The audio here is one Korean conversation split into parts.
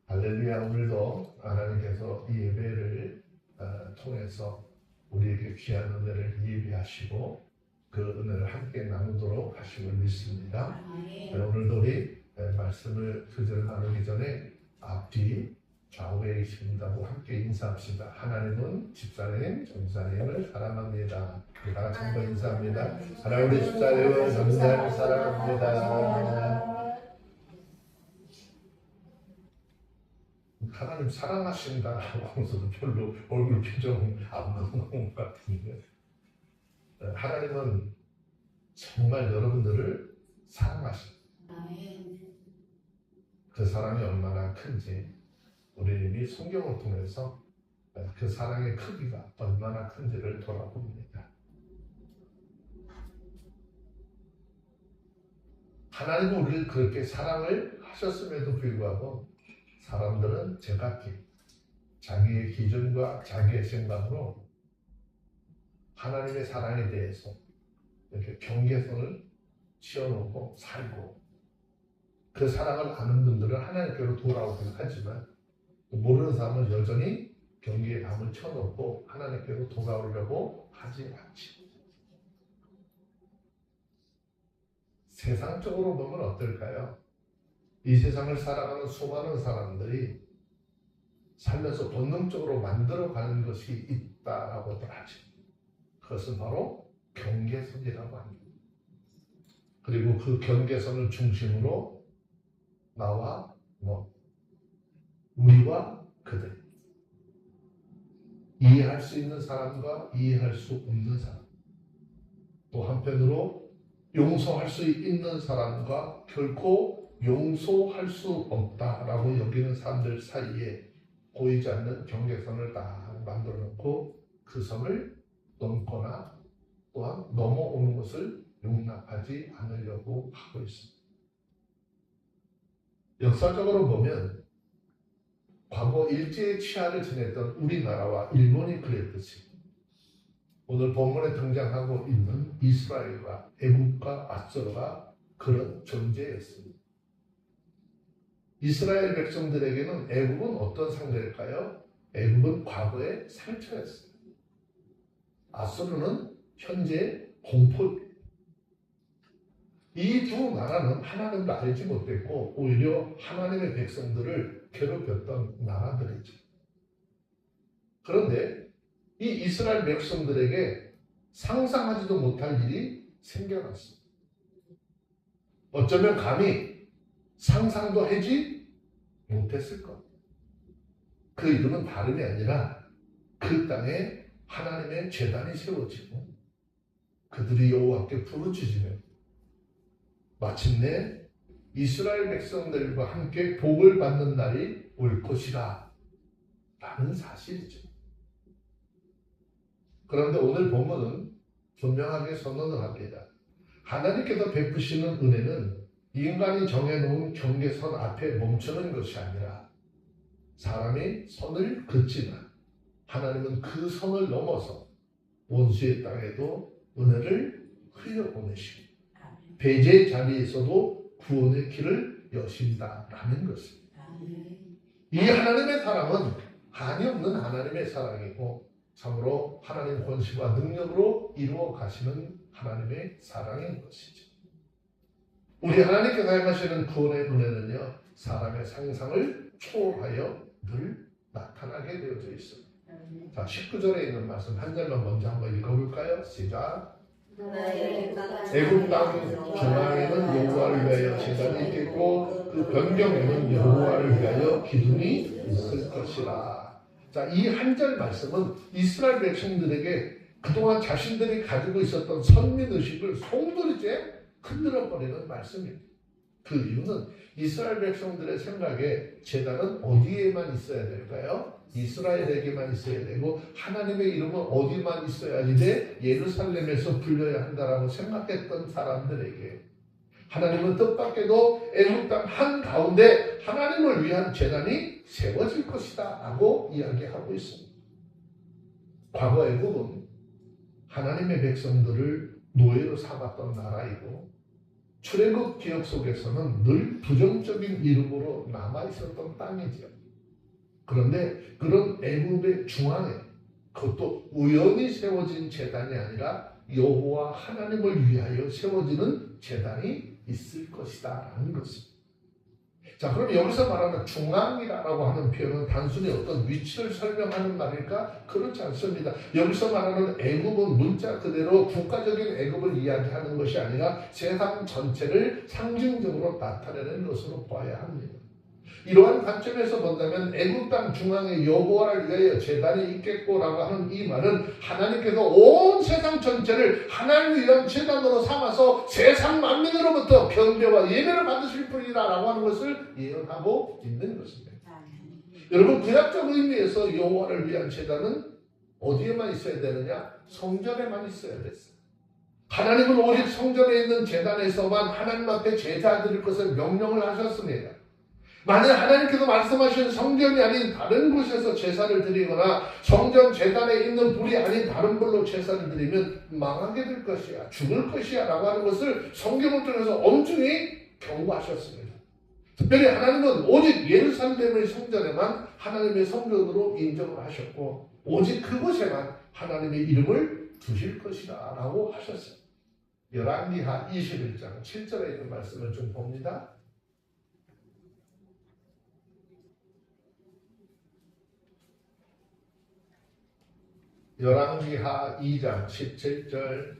할렐루야. 오늘도 하나님께서 이 예배를 통해서 우리에게 귀한 은혜를 예비하시고 그 은혜를 함께 나누도록 하심을 믿습니다. 오늘도 우리 말씀을 구절 나누기 전에 앞뒤 좌우에 계신다고 함께 인사합시다. 하나님은 집사님, 전사님을 사랑합니다. 다 같이 한번 인사합니다. 하나님 우리 집사님을 전사님을 사랑합니다. 하나님 사랑하신다라고 하면서도 별로 얼굴 표정 안 나오는 것 같은데, 하나님은 정말 여러분들을 사랑하십니다. 그 사랑이 얼마나 큰지 우리 성경을 통해서 그 사랑의 크기가 얼마나 큰지를 돌아봅니다. 하나님은 우리를 그렇게 사랑을 하셨음에도 불구하고 사람들은 제각기 자기의 기준과 자기의 생각으로 하나님의 사랑에 대해서 이렇게 경계선을 치워놓고 살고, 그 사랑을 아는 분들은 하나님께로 돌아오긴 하지만 모르는 사람은 여전히 경계에 담을 쳐놓고 하나님께로 돌아오려고 하지 않지. 세상적으로 보면 어떨까요? 이 세상을 살아가는 수많은 사람들이 살면서 본능적으로 만들어가는 것이 있다라고들 하죠. 그것은 바로 경계선이라고 합니다. 그리고 그 경계선을 중심으로 나와 우리와 그들, 이해할 수 있는 사람과 이해할 수 없는 사람, 또 한편으로 용서할 수 있는 사람과 결코 용서할 수 없다라고 여기는 사람들 사이에 보이지 않는 경계선을 딱 만들어 놓고 그 선을 넘거나 또한 넘어오는 것을 용납하지 않으려고 하고 있습니다. 역사적으로 보면 과거 일제의 치하를 지냈던 우리나라와 일본이 그랬듯이 오늘 본문에 등장하고 있는 이스라엘과 애국과 아수르가 그런 존재였습니다. 이스라엘 백성들에게는 애국은 어떤 상대일까요? 애국은 과거의 상처였습니다. 아수르는 현재 공포입니다. 이 두 나라는 하나님을 알지 못했고 오히려 하나님의 백성들을 괴롭혔던 나라들이죠. 그런데 이 이스라엘 백성들에게 상상하지도 못할 일이 생겨났습니다. 어쩌면 감히 상상도 하지 못했을 것. 그 이유는 다름이 아니라 그 땅에 하나님의 제단이 세워지고 그들이 여호와께 부르짖으며 마침내 이스라엘 백성들과 함께 복을 받는 날이 올 것이다 라는 사실이죠. 그런데 오늘 본문은 분명하게 선언을 합니다. 하나님께서 베푸시는 은혜는 인간이 정해놓은 경계선 앞에 멈추는 것이 아니라 사람이 선을 긋지만 하나님은 그 선을 넘어서 원수의 땅에도 은혜를 흘려보내시고 배제의 자리에서도 구원의 길을 여신다라는 것입니다. 이 하나님의 사랑은 한이 없는 하나님의 사랑이고 참으로 하나님 권세와 능력으로 이루어 가시는 하나님의 사랑인 것이죠. 우리 하나님께서 행하시는 구원의 은혜는요, 사람의 상상을 초월하여 늘 나타나게 되어져 있습니다. 자, 19절에 있는 말씀 한 절만 먼저 한번 읽어볼까요? 시작. 애굽 땅 중앙에는 여호와를 위하여 제단이 있겠고 그 변경에는 여호와를 위하여 기둥이 있을 것이라. 자, 이 한 절 말씀은 이스라엘 백성들에게 그동안 자신들이 가지고 있었던 선민의식을 송두리째 흔들어버리는 말씀입니다. 그 이유는 이스라엘 백성들의 생각에 제단은 어디에만 있어야 될까요? 이스라엘에게만 있어야 되고 하나님의 이름은 어디만 있어야지 돼? 예루살렘에서 불려야 한다라고 생각했던 사람들에게 하나님은 뜻밖에도 애굽 땅 한가운데 하나님을 위한 제단이 세워질 것이다 라고 이야기하고 있습니다. 과거 애굽은 하나님의 백성들을 노예로 삼았던 나라이고 출애굽 기억 속에서는 늘 부정적인 이름으로 남아있었던 땅이죠. 그런데 그런 애굽의 중앙에 그것도 우연히 세워진 제단이 아니라 여호와 하나님을 위하여 세워지는 제단이 있을 것이다 라는 것입니다. 자, 그럼 여기서 말하는 중앙이라고 하는 표현은 단순히 어떤 위치를 설명하는 말일까? 그렇지 않습니다. 여기서 말하는 애굽은 문자 그대로 국가적인 애굽을 이야기하는 것이 아니라 세상 전체를 상징적으로 나타내는 것으로 봐야 합니다. 이러한 관점에서 본다면 애굽 땅 중앙에 여호와를 위하여 제단이 있겠고라고 하는 이 말은 하나님께서 온 세상 전체를 하나님을 위한 제단으로 삼아서 세상 만민으로부터 경배와 예배를 받으실 분이라고 하는 것을 예언하고 있는 것입니다. 여러분, 구약적 의미에서 여호와를 위한 제단은 어디에만 있어야 되느냐? 성전에만 있어야 됐어요. 하나님은 오직 성전에 있는 제단에서만 하나님 앞에 제사 드릴 것을 명령을 하셨습니다. 만약 하나님께서 말씀하신 성전이 아닌 다른 곳에서 제사를 드리거나 성전 제단에 있는 불이 아닌 다른 불로 제사를 드리면 망하게 될 것이야, 죽을 것이야 라고 하는 것을 성경을 통해서 엄중히 경고하셨습니다. 특별히 하나님은 오직 예루살렘의 성전에만 하나님의 성전으로 인정을 하셨고 오직 그곳에만 하나님의 이름을 두실 것이다 라고 하셨어요. 열왕기하 21장 7절에 있는 말씀을 좀 봅니다. 열왕기하 2장 17절.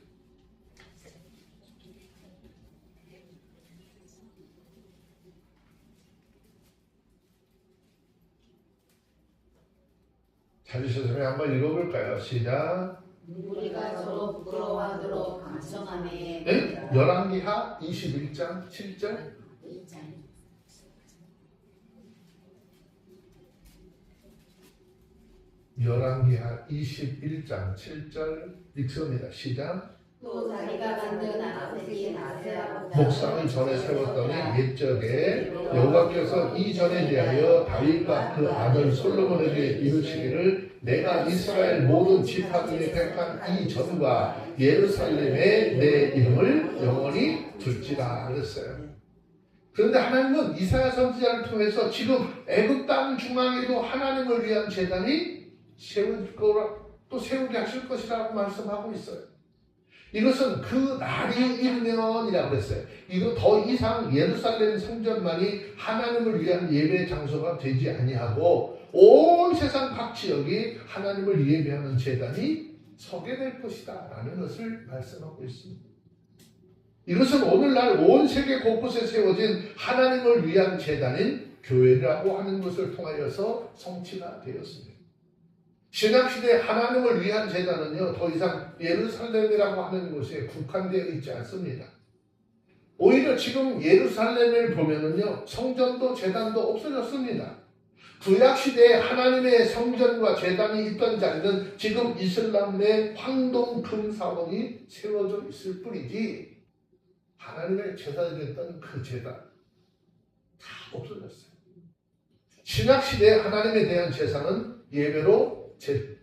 찾으셨으면 한번 읽어볼까요? 시작. 우리가 서로 부끄러워하도록 강청하네. 네? 열왕기하 21장 7절. 열왕기하 21장 7절 읽습니다. 시작. 또 자기가 만든 아세기 나세라 목상을 전에 세웠더니 옛적에 여호와께서 이 전에 대하여 다윗과 그 아들 솔로몬에게 이르시기를 내가 이스라엘 모든 지파 중에 택한 이 전과 예루살렘에 내 이름을 영원히 둘지라 그랬어요. 그런데 하나님은 이사야 선지자를 통해서 지금 애굽 땅 중앙에도 하나님을 위한 제단이 세울 거라, 또 세우게 하실 것이라고 말씀하고 있어요. 이것은 그 날이 일면이라고 했어요. 이거 더 이상 예루살렘 성전만이 하나님을 위한 예배 장소가 되지 아니하고 온 세상 각 지역이 하나님을 예배하는 제단이 서게 될 것이다 라는 것을 말씀하고 있습니다. 이것은 오늘날 온 세계 곳곳에 세워진 하나님을 위한 제단인 교회라고 하는 것을 통하여서 성취가 되었습니다. 신약시대 하나님을 위한 제단은요, 더 이상 예루살렘이라고 하는 곳에 국한되어 있지 않습니다. 오히려 지금 예루살렘을 보면은요, 성전도 제단도 없어졌습니다. 구약시대에 하나님의 성전과 제단이 있던 자리는 지금 이슬람 내 황동 금사원이 세워져 있을 뿐이지, 하나님의 제사드렸던 그 제단, 다 없어졌어요. 신약시대에 하나님에 대한 제사는 예배로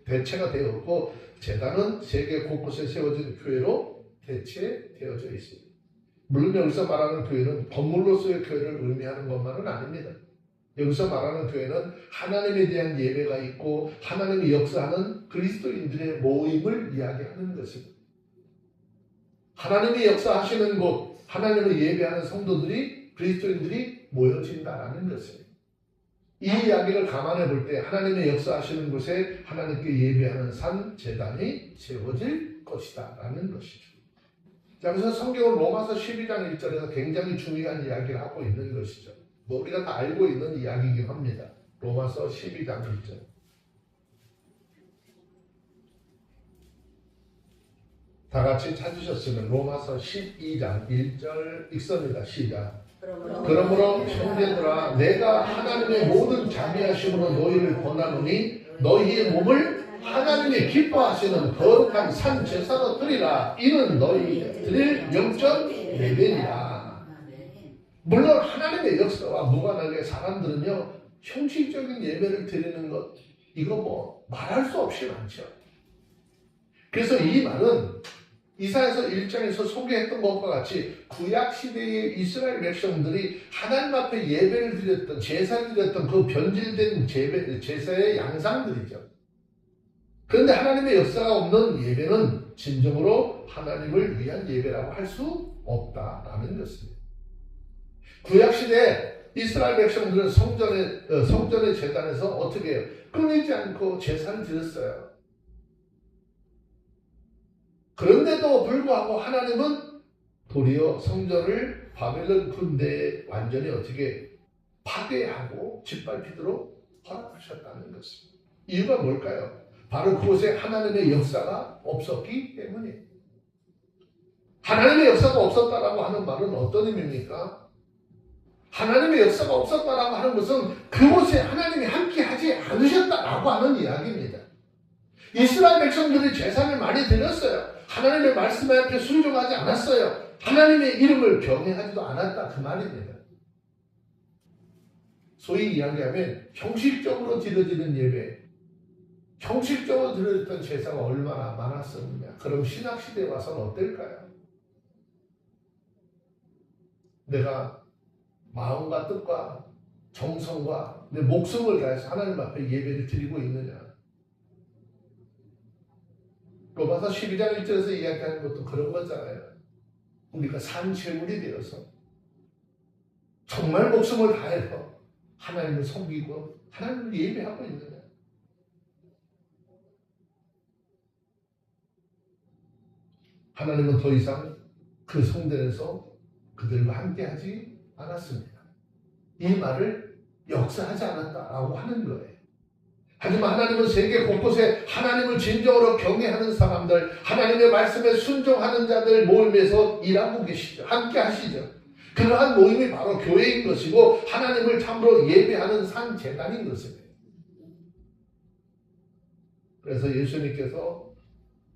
대체가 되었고 제단은 세계 곳곳에 세워진 교회로 대체되어져 있습니다. 물론 여기서 말하는 교회는 건물로서의 교회를 의미하는 것만은 아닙니다. 여기서 말하는 교회는 하나님에 대한 예배가 있고 하나님이 역사하는 그리스도인들의 모임을 이야기하는 것입니다. 하나님이 역사하시는 곳, 하나님을 예배하는 성도들이, 그리스도인들이 모여진다는 것입니다. 이 이야기를 감안해 볼 때 하나님의 역사하시는 곳에 하나님께 예배하는 산 제단이 세워질 것이다 라는 것이죠. 자, 그래서 성경은 로마서 12장 1절에서 굉장히 중요한 이야기를 하고 있는 것이죠. 뭐 우리가 다 알고 있는 이야기이긴 합니다. 로마서 12장 1절. 다 같이 찾으셨으면 로마서 12장 1절 읽습니다. 시작. 그러므로 형제들아, 내가 하나님의 모든 자비하심으로 너희를 권하노니 너희의 몸을 하나님이 기뻐하시는 거룩한 산 제사로 드리라. 이는 너희 드릴 영적 예배니라. 물론 하나님의 역사와 무관하게 사람들은요, 형식적인 예배를 드리는 것, 이거 뭐 말할 수 없이 많죠. 그래서 이 말은 이사야서 1장에서 소개했던 것과 같이 구약 시대의 이스라엘 백성들이 하나님 앞에 예배를 드렸던, 제사를 드렸던 그 변질된 제사의 양상들이죠. 그런데 하나님의 역사가 없는 예배는 진정으로 하나님을 위한 예배라고 할 수 없다라는 것입니다. 구약 시대 이스라엘 백성들은 성전의 제단에서 어떻게 해요? 끊이지 않고 제사를 드렸어요. 그런데도 불구하고 하나님은 도리어 성전을 바벨론 군대에 완전히 어떻게 파괴하고 짓밟히도록 허락하셨다는 것입니다. 이유가 뭘까요? 바로 그곳에 하나님의 역사가 없었기 때문이에요. 하나님의 역사가 없었다라고 하는 말은 어떤 의미입니까? 하나님의 역사가 없었다라고 하는 것은 그곳에 하나님이 함께하지 않으셨다라고 하는 이야기입니다. 이스라엘 백성들이 제사를 많이 드렸어요. 하나님의 말씀 앞에 순종하지 않았어요. 하나님의 이름을 경외하지도 않았다 그 말입니다. 소위 이야기하면 형식적으로 드려지는 예배, 형식적으로 드려졌던 제사가 얼마나 많았었느냐. 그럼 신학시대에 와서는 어떨까요? 내가 마음과 뜻과 정성과 내 목숨을 다해서 하나님 앞에 예배를 드리고 있느냐. 로마서 12장 1절에서 이야기하는 것도 그런 거잖아요. 우리가 산 제물이 되어서 정말 목숨을 다해서 하나님을 섬기고 하나님을 예배하고 있느냐. 하나님은 더 이상 그 성전에서 그들과 함께하지 않았습니다. 이 말을 역사하지 않았다라고 하는 거예요. 하지만 하나님은 세계 곳곳에 하나님을 진정으로 경외하는 사람들, 하나님의 말씀에 순종하는 자들 모임에서 일하고 계시죠. 함께 하시죠. 그러한 모임이 바로 교회인 것이고 하나님을 참으로 예배하는 산 제단인 것입니다. 그래서 예수님께서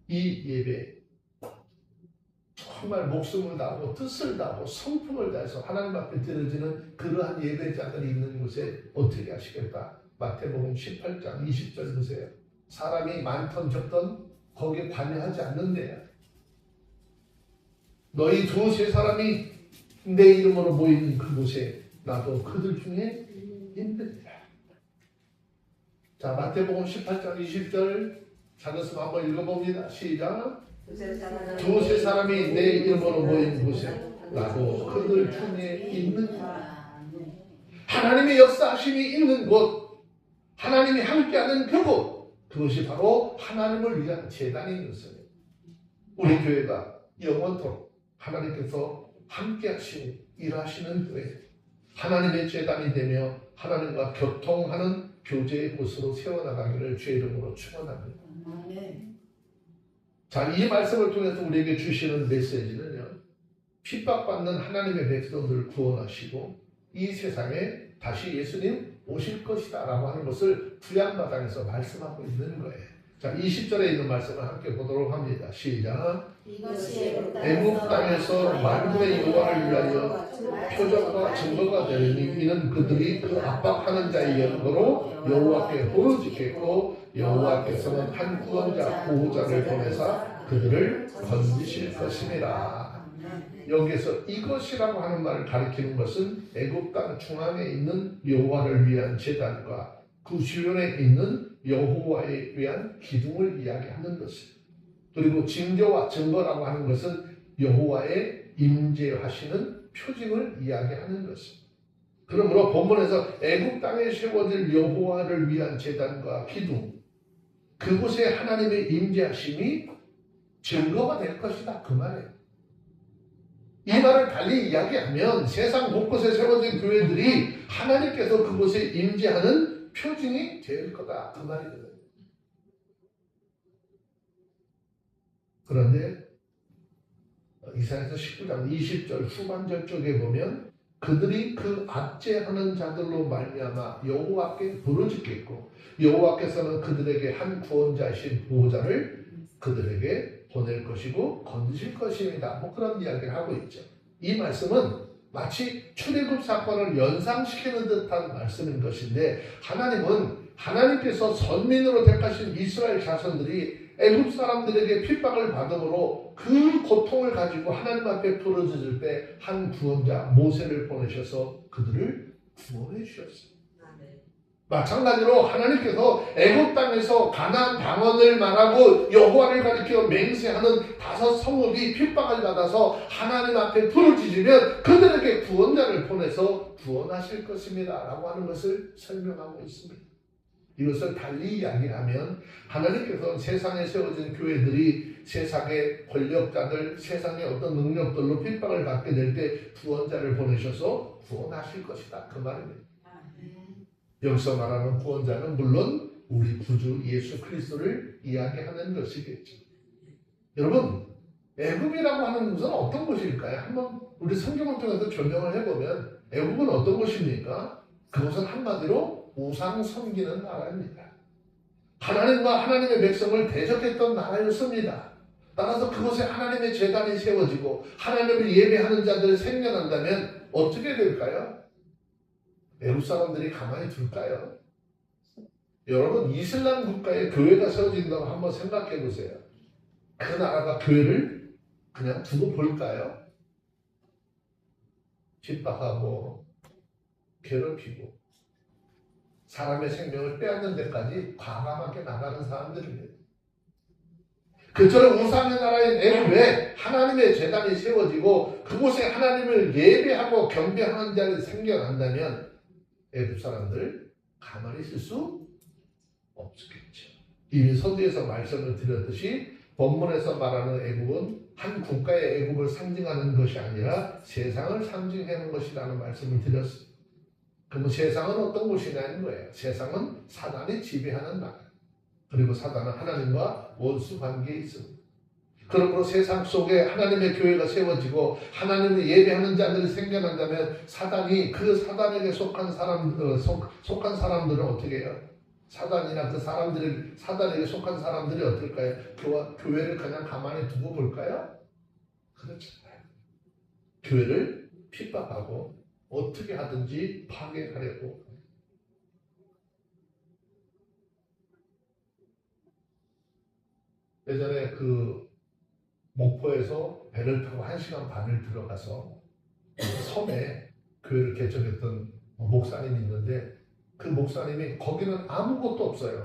이 예배 정말 목숨을 다하고 뜻을 다하고 성품을 다해서 하나님 앞에 드려지는 그러한 예배자들이 있는 곳에 어떻게 하시겠다. 마태복음 18장 20절 보세요. 사람이 많던 적던 거기에 관여하지 않는데요. 너희 두세 사람이 내 이름으로 모이는 그곳에 나도 그들 중에 있느니라. 자, 마태복음 18장 20절 찾았으면 한번 읽어봅니다. 시작. 두세 사람이 내 이름으로 모이는 곳에 나도 그들 중에 있느니라. 하나님의 역사하심이 있는 곳, 하나님이 함께하는 그곳, 그것이 바로 하나님을 위한 제단인 것입니다. 우리 교회가 영원토록 하나님께서 함께하시는 일하시는 교회, 하나님의 제단이 되며 하나님과 교통하는 교제의 곳으로 세워나가기를 주의 이름으로 축원합니다. 자, 이 말씀을 통해서 우리에게 주시는 메시지는요, 핍박받는 하나님의 백성들을 구원하시고 이 세상에 다시 예수님 오실 것이다 라고 하는 것을 구약마당에서 말씀하고 있는 거예요. 자, 20절에 있는 말씀을 함께 보도록 합니다. 시작. 애굽 땅에서 만군의 여호와를 위하여 표적과 증거가 되리니 이는 그들이 그 압박하는 자의 연고로 여호와께 부르짖겠고 여호와께서는 한 구원자 보호자를 보내사 그들을 건지실 것이니라. 여기에서 이것이라고 하는 말을 가리키는 것은 애굽 땅 중앙에 있는 여호와를 위한 제단과 그 주변에 있는 여호와에 위한 기둥을 이야기하는 것입니다. 그리고 징조와 증거라고 하는 것은 여호와의 임재하시는 표징을 이야기하는 것입니다. 그러므로 본문에서 애굽 땅에 세워질 여호와를 위한 제단과 기둥, 그곳에 하나님의 임재하심이 증거가 될 것이다 그 말이에요. 이 말을 달리 이야기하면 세상 곳곳에 세워진 교회들이 하나님께서 그곳에 임재하는 표징이 될 거다 그 말이거든요. 그런데 이사야서 19장 20절 후반절 쪽에 보면 그들이 그 압제하는 자들로 말미암아 여호와께 부르짖겠고 여호와께서는 그들에게 한 구원자이신 보호자를 그들에게 보낼 것이고 건지실 것입니다. 뭐 그런 이야기를 하고 있죠. 이 말씀은 마치 출애굽 사건을 연상시키는 듯한 말씀인 것인데 하나님께서 선민으로 택하신 이스라엘 자손들이 애굽 사람들에게 핍박을 받음으로 그 고통을 가지고 하나님 앞에 부르짖을 때 한 구원자 모세를 보내셔서 그들을 구원해 주셨어요. 마찬가지로 하나님께서 애굽 땅에서 가나안 방언을 말하고 여호와를 가리켜 맹세하는 5 성읍이 핍박을 받아서 하나님 앞에 부르짖으면 그들에게 구원자를 보내서 구원하실 것입니다 라고 하는 것을 설명하고 있습니다. 이것을 달리 이야기하면 하나님께서 세상에 세워진 교회들이 세상의 권력자들, 세상의 어떤 능력들로 핍박을 받게 될 때 구원자를 보내셔서 구원하실 것이다 그 말입니다. 여기서 말하는 구원자는 물론 우리 구주 예수 그리스도를 이야기하는 것이겠죠. 여러분, 애굽이라고 하는 것은 어떤 곳일까요? 한번 우리 성경을 통해서 조명을 해보면 애굽은 어떤 곳입니까? 그것은 한마디로 우상 섬기는 나라입니다. 하나님과 하나님의 백성을 대적했던 나라였습니다. 따라서 그곳에 하나님의 제단이 세워지고 하나님을 예배하는 자들이 생겨난다면 어떻게 될까요? 애굽 사람들이 가만히 둘까요? 여러분, 이슬람 국가에 교회가 세워진다고 한번 생각해 보세요. 그 나라가 교회를 그냥 두고 볼까요? 핍박하고 괴롭히고 사람의 생명을 빼앗는 데까지 과감하게 나가는 사람들입니다. 그처럼 우상의 나라인 애굽에 하나님의 제단이 세워지고 그곳에 하나님을 예배하고 경배하는 자들이 생겨난다면 애굽 사람들 가만히 있을 수 없겠죠. 이미 서두에서 말씀을 드렸듯이 본문에서 말하는 애굽은 한 국가의 애굽을 상징하는 것이 아니라 세상을 상징하는 것이라는 말씀을 드렸습니다. 그러면 세상은 어떤 곳이냐는 거예요. 세상은 사단이 지배하는 나라. 그리고 사단은 하나님과 원수 관계에 있습니다. 그러므로 세상 속에 하나님의 교회가 세워지고 하나님을 예배하는 자들이 생겨난다면 사단이 그 사단에게 속한 사람들은 어떻게 해요? 사단이나 그 사람들이 사단에게 속한 사람들이 어떨까요? 교회를 그냥 가만히 두고 볼까요? 그렇지 않아요. 교회를 핍박하고 어떻게 하든지 파괴하려고. 예전에 목포에서 배를 타고 1시간 반을 들어가서 섬에 교회를 개척했던 목사님이 있는데 그 목사님이 거기는 아무것도 없어요.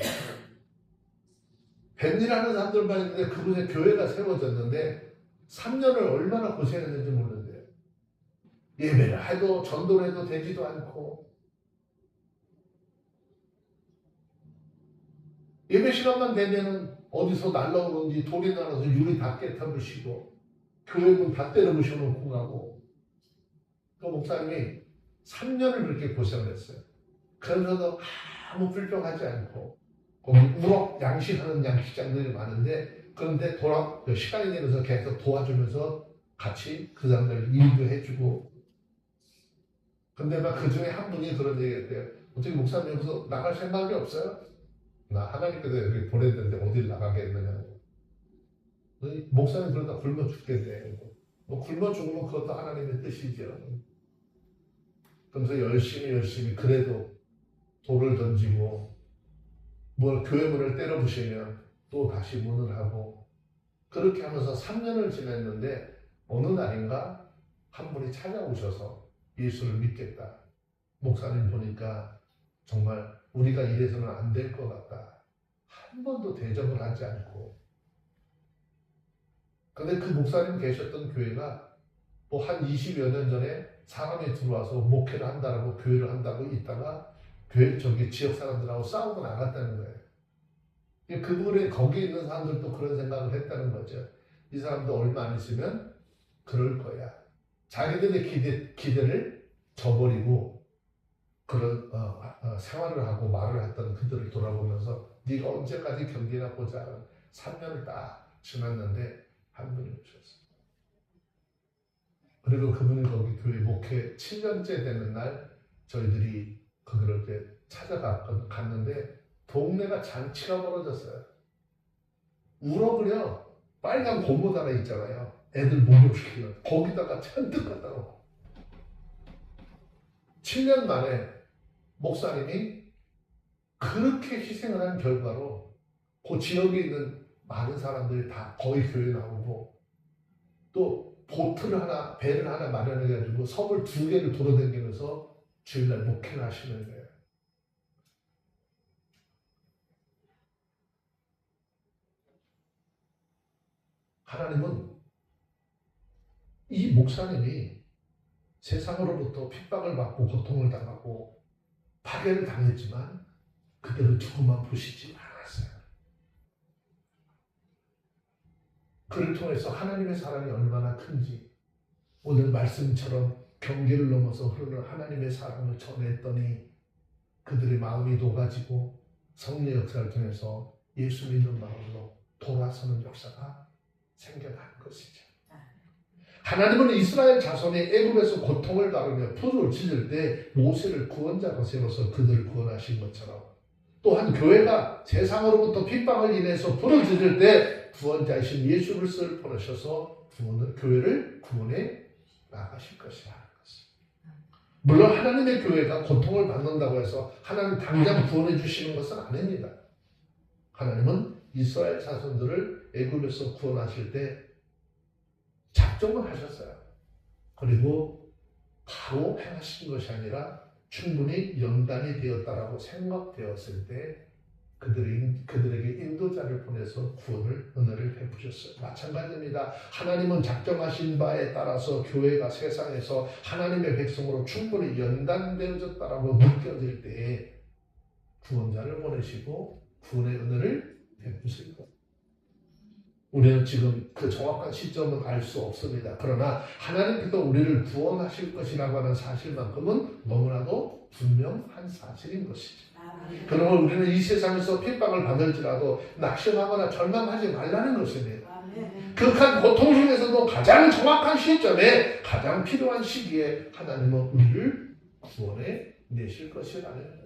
뱃일하는 사람들만 있는데 그곳에 교회가 세워졌는데 3년을 얼마나 고생했는지 모르는데요. 예배를 해도 전도를 해도 되지도 않고 예배 시간만 되면은 어디서 날라오는지 돌이 날아서 유리 다 깨트부시고 교회 문 다 때려 부셔놓고 가고 그 목사님이 3년을 그렇게 고생을 했어요. 그러면서도 아무 불평하지 않고 거기 우럭 양식하는 양식장들이 많은데 그런데 시간이 되면서 계속 도와주면서 같이 그 사람들 일도 해주고 근데 막 그 중에 한 분이 그런 얘기 했대요. 어떻게 목사님 여기서 나갈 생각이 없어요? 나 하나님께서 여기 보냈는데 어딜 나가게 했느냐고. 목사님 그러다 굶어 죽겠네. 뭐 굶어 죽으면 그것도 하나님의 뜻이죠. 그러면서 열심히 그래도 돌을 던지고 교회 문을 때려 부시면 또 다시 문을 하고 그렇게 하면서 3년을 지냈는데 어느 날인가 한 분이 찾아오셔서 예수를 믿겠다. 목사님 보니까 정말 우리가 이래서는 안 될 것 같다. 한 번도 대접을 하지 않고. 근데 그 목사님 계셨던 교회가 뭐 한 20여 년 전에 사람이 들어와서 목회를 한다라고 교회를 한다고 있다가 지역 사람들하고 싸우고 나갔다는 거예요. 그분이 거기 있는 사람들도 그런 생각을 했다는 거죠. 이 사람도 얼마 안 있으면 그럴 거야. 자기들의 기대를 저버리고 그런 생활을 하고 말을 했던 그들을 돌아보면서 네가 언제까지 견디나 보자. 3년을 딱 지났는데 한 분이 오셨어요. 그리고 그분이 거기 교회 목회 7년째 되는 날 저희들이 거기를 이렇게 찾아갔는데 동네가 잔치가 벌어졌어요. 울어버려. 빨간 고무다라 있잖아요. 애들 목욕시키는 거기다가 잔뜩 갖다 놓고 7년 만에 목사님이 그렇게 희생을 한 결과로 그 지역에 있는 많은 사람들이 다 거의 교회 나오고 또 배를 하나 마련해가지고 섬을 2개를 돌아다니면서 주일날 목회를 하시는 거예요. 하나님은 이 목사님이 세상으로부터 핍박을 받고 고통을 당하고 파괴를 당했지만 그대로 두고만 보시지 않았어요. 그를 통해서 하나님의 사랑이 얼마나 큰지 오늘 말씀처럼 경계를 넘어서 흐르는 하나님의 사랑을 전했더니 그들의 마음이 녹아지고 성령 역사를 통해서 예수 믿는 마음으로 돌아서는 역사가 생겨난 것이죠. 하나님은 이스라엘 자손이 애굽에서 고통을 당하며 풀을 찢을 때 모세를 구원자로 세워서 그들을 구원하신 것처럼 또한 교회가 세상으로부터 핍박을 인해서 풀을 찢을 때 구원자이신 예수 그리스도를 보내셔서 교회를 구원해 나가실 것이라는 것입니다. 물론 하나님의 교회가 고통을 받는다고 해서 하나님 당장 구원해 주시는 것은 아닙니다. 하나님은 이스라엘 자손들을 애굽에서 구원하실 때 작정을 하셨어요. 그리고 바로 행하신 것이 아니라 충분히 연단이 되었다라고 생각되었을 때 그들에게 인도자를 보내서 구원을 은혜를 베푸셨어요. 마찬가지입니다. 하나님은 작정하신 바에 따라서 교회가 세상에서 하나님의 백성으로 충분히 연단되어졌다라고 느껴질 때에 구원자를 보내시고 구원의 은혜를 베푸실 것. 우리는 지금 그 정확한 시점은 알 수 없습니다. 그러나 하나님께서 우리를 구원하실 것이라고 하는 사실만큼은 너무나도 분명한 사실인 것이죠. 그러면 우리는 이 세상에서 핍박을 받을지라도 낙심하거나 절망하지 말라는 것입니다. 극한 고통 중에서도 가장 정확한 시점에 가장 필요한 시기에 하나님은 우리를 구원해 내실 것이라는 거예요.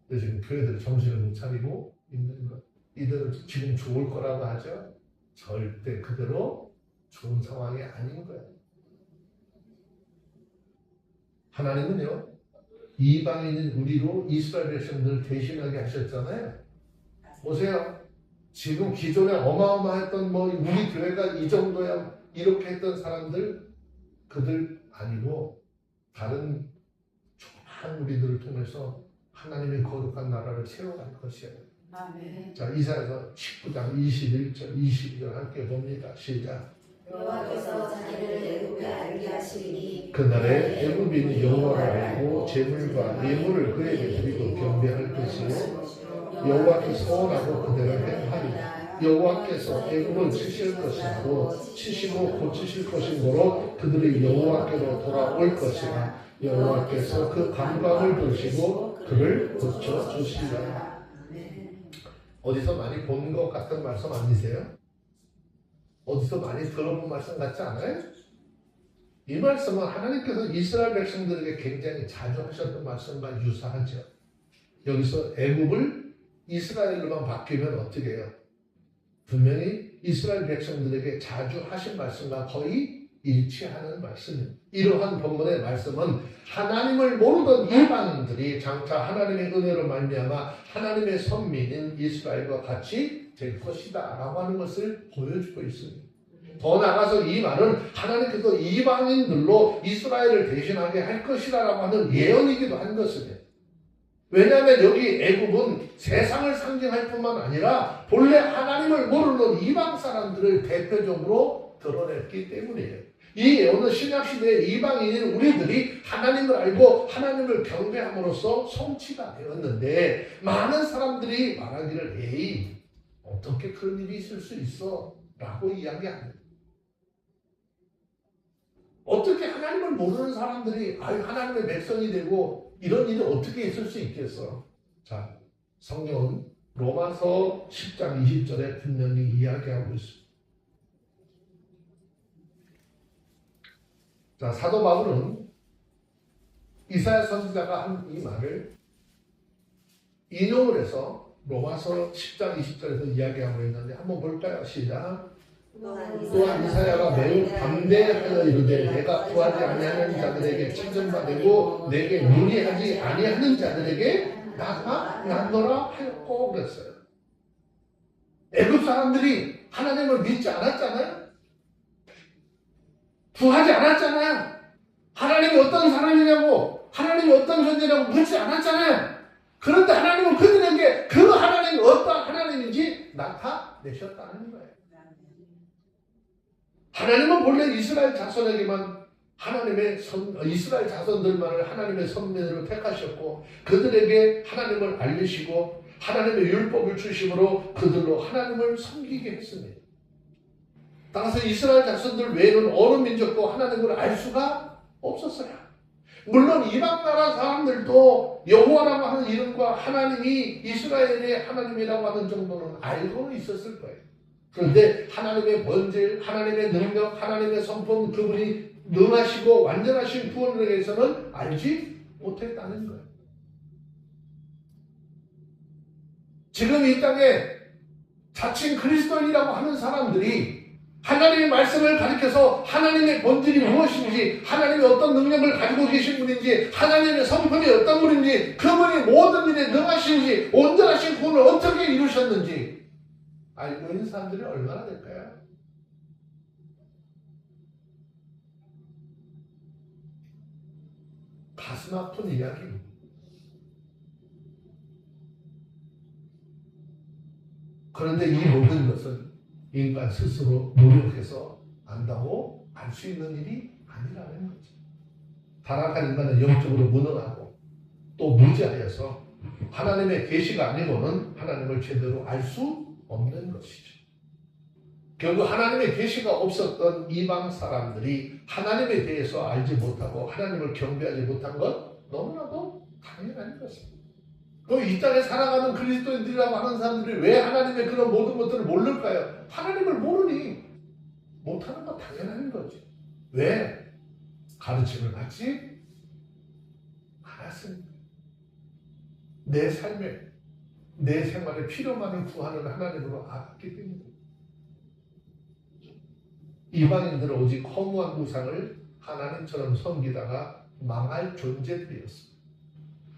지금 교회들이 정신을 못 차리고 있는 것. 이들은 지금 좋을 거라고 하죠. 절대 그대로 좋은 상황이 아닌 거예요. 하나님은요, 이방인인 우리로 이스라엘 백성들을 대신하게 하셨잖아요. 보세요. 지금 기존에 어마어마했던 우리 교회가 이 정도야 이렇게 했던 사람들 그들 아니고 다른 조그만 우리들을 통해서 하나님의 거룩한 나라를 세워갈 것이에요. 아멘. 자, 이사야서 19장 21절 22절 함께 봅니다. 시작. 여호와께서 자기를 애굽에 알게 하시리니 그날에 애굽인이 여호와를 알고 재물과 예물을 그에게 드리고 경배할 것이요 여호와께서 서원하고 그대를 행하리라. 여호와께서 애굽을 치실 것이고 치시고 고치실 것이므로 그들이 여호와께로 돌아올 것이라. 여호와께서 그 감각을 보시고 그를 고쳐주시리라. 어디서 많이 본 것 같은 말씀 아니세요? 어디서 많이 들어본 말씀 같지 않아요? 이 말씀은 하나님께서 이스라엘 백성들에게 굉장히 자주 하셨던 말씀과 유사하죠. 여기서 애굽을 이스라엘로만 바뀌면 어떻게 해요? 분명히 이스라엘 백성들에게 자주 하신 말씀과 거의 일치하는 말씀입니다. 이러한 본문의 말씀은 하나님을 모르던 이방인들이 장차 하나님의 은혜로 말미암아 하나님의 선민인 이스라엘과 같이 될 것이다 라고 하는 것을 보여주고 있습니다. 더 나아가서 이 말은 하나님께서 이방인들로 이스라엘을 대신하게 할 것이다 라고 하는 예언이기도 한 것입니다. 왜냐하면 여기 애굽은 세상을 상징할 뿐만 아니라 본래 하나님을 모르는 이방 사람들을 대표적으로 드러냈기 때문이에요. 이 예언은 신약시대의 이방인인 우리들이 하나님을 알고 하나님을 경배함으로써 성취가 되었는데 많은 사람들이 말하기를 에이 어떻게 그런 일이 있을 수 있어? 라고 이야기합니다. 어떻게 하나님을 모르는 사람들이 하나님의 백성이 되고 이런 일이 어떻게 있을 수 있겠어? 자, 성경은 로마서 10장 20절에 분명히 이야기하고 있습니다. 자, 사도 바울은 이사야 선지자가 한 이 말을 인용을 해서 로마서 10장 20절에서 이야기하고 있는데 한번 볼까요? 시작. 또한 이사야가 매우 담대하여 이르되 내가 구하지 아니하는 자들에게 찾음받고 내게 문의하지 아니하는 자들에게 나타난노라 하였고 그랬어요. 애굽 사람들이 하나님을 믿지 않았잖아요. 구하지 않았잖아요. 하나님이 어떤 사람이냐고, 하나님이 어떤 존재냐고 묻지 않았잖아요. 그런데 하나님은 그들에게 그 하나님이 어떤 하나님인지 나타내셨다는 거예요. 하나님은 본래 이스라엘 자손에게만 이스라엘 자손들만을 하나님의 선민으로 택하셨고 그들에게 하나님을 알리시고 하나님의 율법을 주심으로 그들로 하나님을 섬기게 했습니다. 따라서 이스라엘 자손들 외에는 어느 민족도 하나님을 알 수가 없었어요. 물론 이방 나라 사람들도 여호와라고 하는 이름과 하나님이 이스라엘의 하나님이라고 하는 정도는 알고는 있었을 거예요. 그런데 하나님의 본질, 하나님의 능력, 하나님의 성품, 그분이 능하시고 완전하신 구원에 대해서는 알지 못했다는 거예요. 지금 이 땅에 자칭 그리스도인이라고 하는 사람들이 하나님의 말씀을 가리켜서 하나님의 본질이 무엇인지, 하나님의 어떤 능력을 가지고 계신 분인지, 하나님의 성품이 어떤 분인지, 그분이 모든 일에 능하신지, 온전하신 구원을 어떻게 이루셨는지 알고 있는 사람들이 얼마나 될까요? 가슴 아픈 이야기입니다. 그런데 이 모든 것은 인간 스스로 노력해서 안다고 알 수 있는 일이 아니라는 거죠. 타락한 인간은 영적으로 무능하고 또 무지하여서 하나님의 계시가 아니고는 하나님을 제대로 알 수 없는 것이죠. 결국 하나님의 계시가 없었던 이방 사람들이 하나님에 대해서 알지 못하고 하나님을 경배하지 못한 것 너무나도 당연한 것입니다. 또 이 땅에 살아가는 그리스도인들이라고 하는 사람들이 왜 하나님의 그런 모든 것들을 모를까요? 하나님을 모르니 못하는 건 당연한 거지. 왜? 가르침을 받지 않았습니다. 내 삶에 내 생활에 필요만을 구하는 하나님으로 알았기 때문입니다. 이방인들은 오직 허무한 우상을 하나님처럼 섬기다가 망할 존재들이었습니다.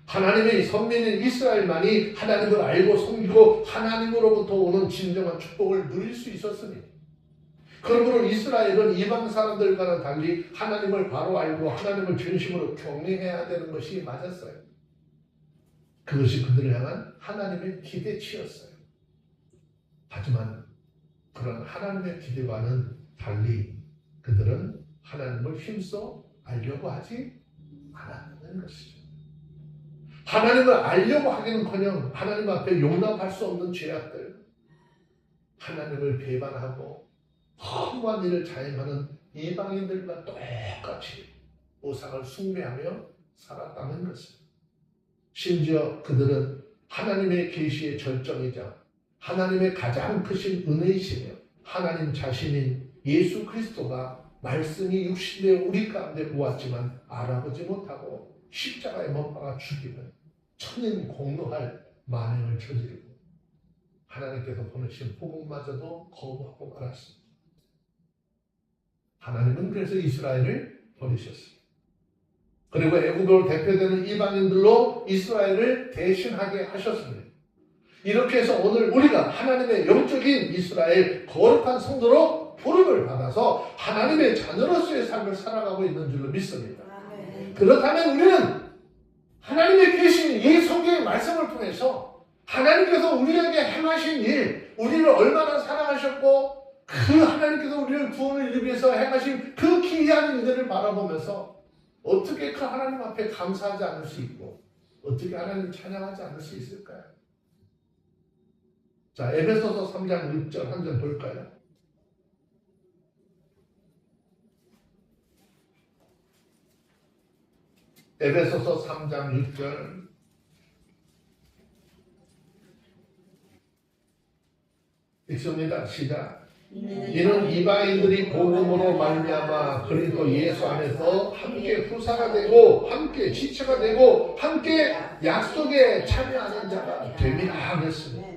하나님의 선민인 이스라엘만이 하나님을 알고 섬기고 하나님으로부터 오는 진정한 축복을 누릴 수 있었습니다. 그러므로 이스라엘은 이방 사람들과는 달리 하나님을 바로 알고 하나님을 진심으로 경외해야 되는 것이 맞았어요. 그것이 그들을 향한 하나님의 기대치였어요. 하지만 그런 하나님의 기대와는 달리 그들은 하나님을 힘써 알려고 하지 않았다는 것이죠. 하나님을 알려고 하기는커녕 하나님 앞에 용납할 수 없는 죄악들, 하나님을 배반하고 허무한 일을 자행하는 이방인들과 똑같이 우상을 숭배하며 살았다는 것입니다. 심지어 그들은 하나님의 계시의 절정이자 하나님의 가장 크신 은혜이시며 하나님 자신인 예수 그리스도가 말씀이 육신되어 우리 가운데 보았지만 알아보지 못하고 십자가에 못 박아 죽이는 천인 공로할 만행을 저지르고 하나님께서 보내신 복음마저도 거부하고 말았습니다. 하나님은 그래서 이스라엘을 버리셨습니다. 그리고 애국으로 대표되는 이방인들로 이스라엘을 대신하게 하셨습니다. 이렇게 해서 오늘 우리가 하나님의 영적인 이스라엘 거룩한 성도로 부름을 받아서 하나님의 자녀로서의 삶을 살아가고 있는 줄로 믿습니다. 그렇다면 우리는 하나님의 계신 이 성경의 말씀을 통해서 하나님께서 우리에게 행하신 일, 우리를 얼마나 사랑하셨고 그 하나님께서 우리를 구원을 이루기 위해서 행하신 그 기이한 일들을 바라보면서 어떻게 그 하나님 앞에 감사하지 않을 수 있고 어떻게 하나님을 찬양하지 않을 수 있을까요? 자, 에베소서 3장 6절 한 절 볼까요? 에베소서 3장 6절 읽습니다. 시작. 이는 이방인들이 복음으로 말미암아 그리스도 예수 안에서 함께 후사가 되고 함께 지체가 되고 함께 약속에 참여하는 자가 됨이라 하겠습니다.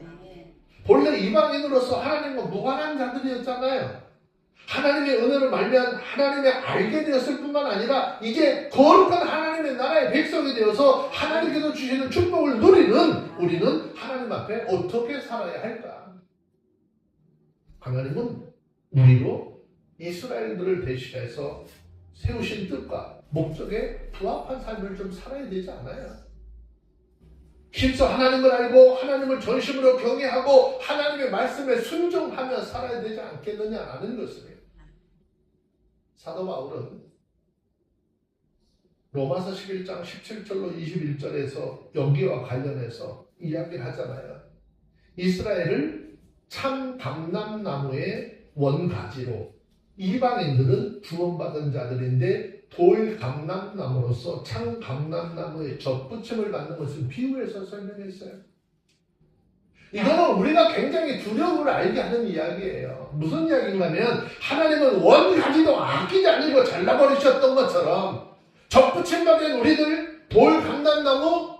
본래 이방인으로서 하나님과 무관한 자들이었잖아요. 하나님의 은혜로 말미암아 하나님의 알게 되었을 뿐만 아니라 이제 거룩한 하나님의 나라의 백성이 되어서 하나님께서 주시는 축복을 누리는 우리는 하나님 앞에 어떻게 살아야 할까? 하나님은 우리로 이스라엘들을 대신해서 세우신 뜻과 목적에 부합한 삶을 좀 살아야 되지 않아요? 힘써 하나님을 알고 하나님을 전심으로 경외하고 하나님의 말씀에 순종하며 살아야 되지 않겠느냐라는 것입니다. 사도 바울은 로마서 11장 17절로 21절에서 여기와 관련해서 이야기를 하잖아요. 이스라엘을 참 감람나무의 원가지로, 이방인들은 구원받은 자들인데 돌 감람나무로서 참 감람나무의 젖붙임을 받는 것을 비유해서 설명했어요. 이거는 우리가 굉장히 두려움을 알게 하는 이야기예요. 무슨 이야기냐면 하나님은 원가지도 아끼지 않으고 잘라버리셨던 것처럼 젖붙임 받은 우리들 돌 감람나무,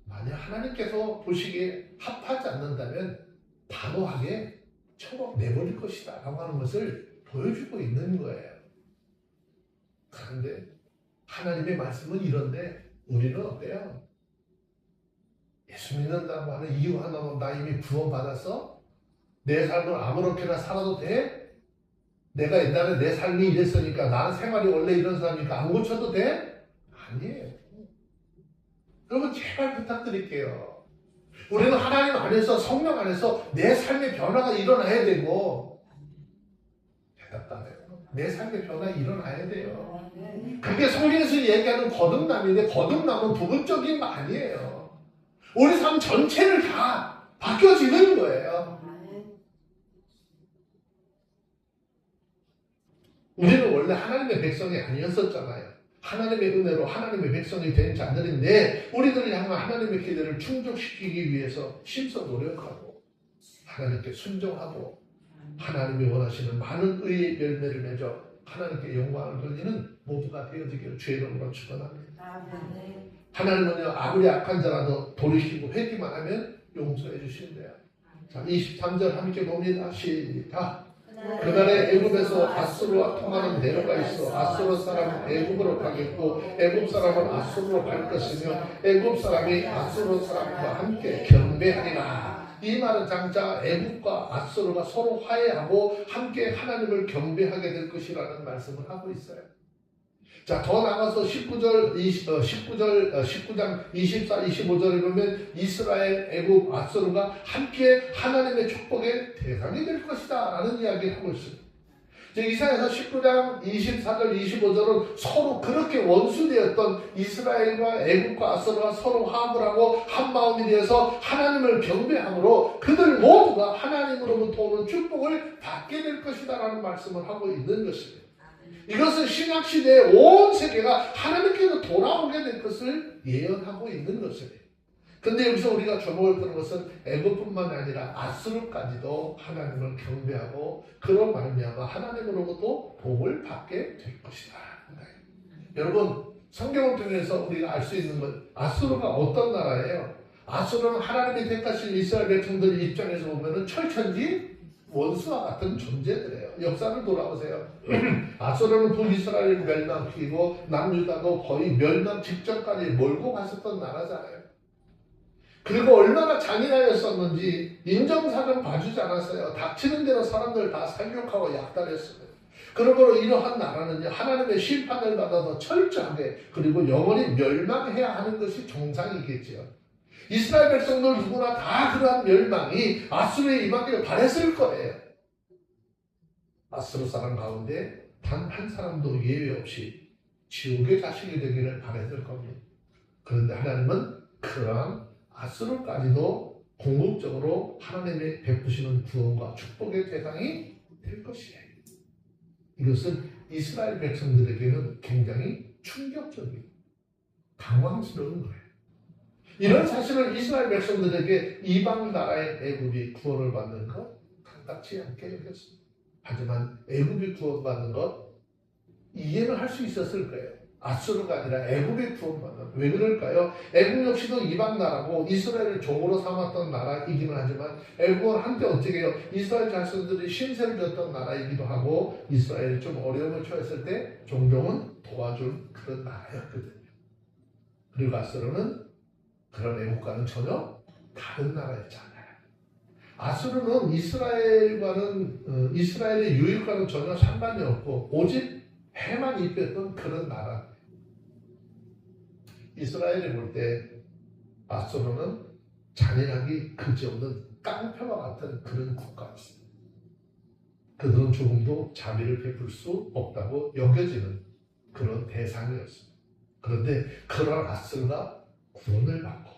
만약 하나님께서 보시기에 합하지 않는다면 단호하게 처먹 내버릴 것이다 라고 하는 것을 보여주고 있는 거예요. 그런데 하나님의 말씀은 이런데 우리는 어때요? 예수 믿는다고 하는 이유 하나는 나 이미 구원받았어? 내 삶을 아무렇게나 살아도 돼? 내가 옛날에 내 삶이 이랬으니까 나는 생활이 원래 이런 사람이니까 안 고쳐도 돼? 아니에요. 여러분 제발 부탁드릴게요. 우리는 하나님 안에서 성령 안에서 내 삶의 변화가 일어나야 되고, 대답도 안 해요. 내 삶의 변화가 일어나야 돼요. 그게 성경에서 얘기하는 거듭남인데 거듭남은 부분적인 거 아니에요. 우리 삶 전체를 다 바뀌어지는 거예요. 우리는 원래 하나님의 백성이 아니었었잖아요. 하나님의 은혜로 하나님의 백성이 된 자들인데 우리들을 향한 하나님의 기대를 충족시키기 위해서 심서 노력하고 하나님께 순종하고 하나님이 원하시는 많은 의의 열매를 맺어 하나님께 영광을 돌리는 모두가 되어지기를 주의 이름으로 축원합니다. 하나님은요, 아무리 악한 자라도 돌이키고 회개만 하면 용서해 주신대요. 자, 23절 함께 봅니다. 시작. 그날에 애굽에서 아수르와 통하는 대로가 있어 아수르 사람은 애굽으로 가겠고 애굽 사람은 아수르로 갈 것이며 애굽 사람이 아수르 사람과 함께 경배하리라. 이 말은 장차 애굽과 아수르가 서로 화해하고 함께 하나님을 경배하게 될 것이라는 말씀을 하고 있어요. 자, 더 나가서 19장 24, 25절에 보면 이스라엘, 애굽, 아수르가 함께 하나님의 축복의 대상이 될 것이다 라는 이야기를 하고 있습니다. 이사야서 19장 24절, 25절은 서로 그렇게 원수되었던 이스라엘과 애굽과 아수르가 서로 화합을 하고 한 마음이 되어서 하나님을 경배함으로 그들 모두가 하나님으로부터 오는 축복을 받게 될 것이다 라는 말씀을 하고 있는 것입니다. 이것은 신약시대의 온 세계가 하나님께로 돌아오게 될 것을 예언하고 있는 것입니다. 근데 여기서 우리가 주목할 그런 것은 애굽뿐만 아니라 아수르까지도 하나님을 경배하고 그런 말미암아 하나님으로부터 복을 받게 될 것이다. 여러분, 성경을 통해서 우리가 알 수 있는 건 아수르가 어떤 나라예요? 아수르는 하나님이 택하신 이스라엘 백성들 입장에서 보면 철천지 원수와 같은 존재들이에요. 역사를 돌아보세요. 아수르는 북이스라엘을 멸망시키고 남유다도 거의 멸망 직전까지 몰고 갔었던 나라잖아요. 그리고 얼마나 잔인하였었는지 인정사정 봐주지 않았어요. 닥치는 대로 사람들 다 살육하고 약탈했습니다. 그러므로 이러한 나라는 하나님의 심판을 받아 더 철저하게 그리고 영원히 멸망해야 하는 것이 정상이겠지요. 이스라엘 백성들 누구나 다 그러한 멸망이 아수르에 임하기를 바랬을 거예요. 아수르 사람 가운데 단 한 사람도 예외 없이 지옥의 자식이 되기를 바랬을 겁니다. 그런데 하나님은 그러한 아수르까지도 궁극적으로 하나님의 베푸시는 구원과 축복의 대상이 될 것이에요. 이것은 이스라엘 백성들에게는 굉장히 충격적이고 당황스러운 거예요. 이런 사실을 이스라엘 백성들에게 이방 나라의 애굽이 구원을 받는 것 탐탁치 않게 여겼습니다. 하지만 애굽이 구원받는 것 이해는 할 수 있었을 거예요. 아수르가 아니라 애굽이 구원받는. 왜 그럴까요? 애굽 역시도 이방 나라고 이스라엘을 종으로 삼았던 나라이기는 하지만 애굽은 한때 어떻게 해요? 이스라엘 자손들이 신세를 졌던 나라이기도 하고 이스라엘이 좀 어려움을 처했을 때 종종은 도와준 그런 나라였거든요. 그리고 아수르는 그런 애국과는 전혀 다른 나라였잖아요. 아수르는 이스라엘과는 이스라엘의 유익과는 전혀 상관이 없고 오직 해만 입혔던 그런 나라. 이스라엘이 볼 때 아수르는 잔인하기 그지없는 깡패와 같은 그런 국가였어요. 그들은 조금도 자비를 베풀 수 없다고 여겨지는 그런 대상이었어요. 그런데 그런 아수르가 구원을 받고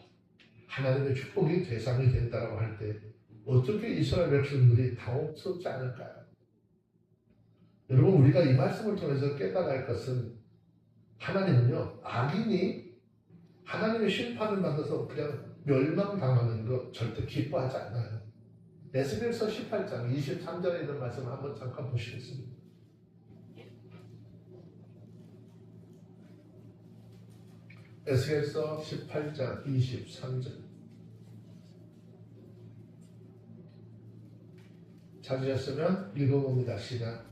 하나님의 축복이 대상이 된다고 할 때 어떻게 이스라엘 백성들이 당혹스럽지 않을까요? 여러분, 우리가 이 말씀을 통해서 깨달아야 할 것은 하나님은요, 악인이 하나님의 심판을 받아서 그냥 멸망당하는 거 절대 기뻐하지 않아요. 에스겔서 18장 23절에 있는 말씀 한번 잠깐 보시겠습니다. 에스겔서 18장 23절. 찾으셨으면 읽어봅니다. 시작.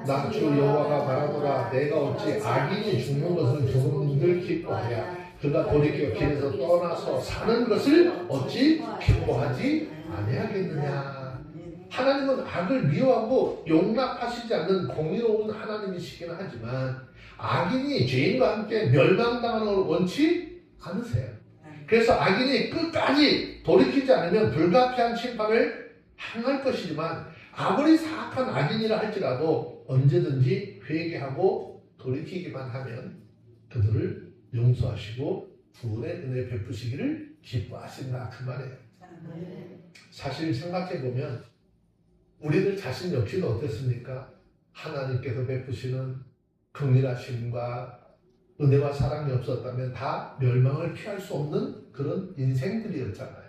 나 주 여호와가 말하노라. 내가 어찌 악인이 죽는 것을 조금들 기뻐하랴. 그가 돌이켜 길에서 떠나서 사는 것을 어찌 기뻐하지 아니하겠느냐. 하나님은 악을 미워하고 용납하시지 않는 공의로운 하나님이시기는 하지만 악인이 죄인과 함께 멸망당하는 걸 원치 않으세요. 그래서 악인이 끝까지 돌이키지 않으면 불가피한 심판을 행할 것이지만 아무리 사악한 악인이라 할지라도 언제든지 회개하고 돌이키기만 하면 그들을 용서하시고 구원의 은혜 베푸시기를 기뻐하신다 그 말이에요. 사실 생각해보면 우리들 자신 역시는 어땠습니까? 하나님께서 베푸시는 긍휼하심과 은혜와 사랑이 없었다면 다 멸망을 피할 수 없는 그런 인생들이었잖아요.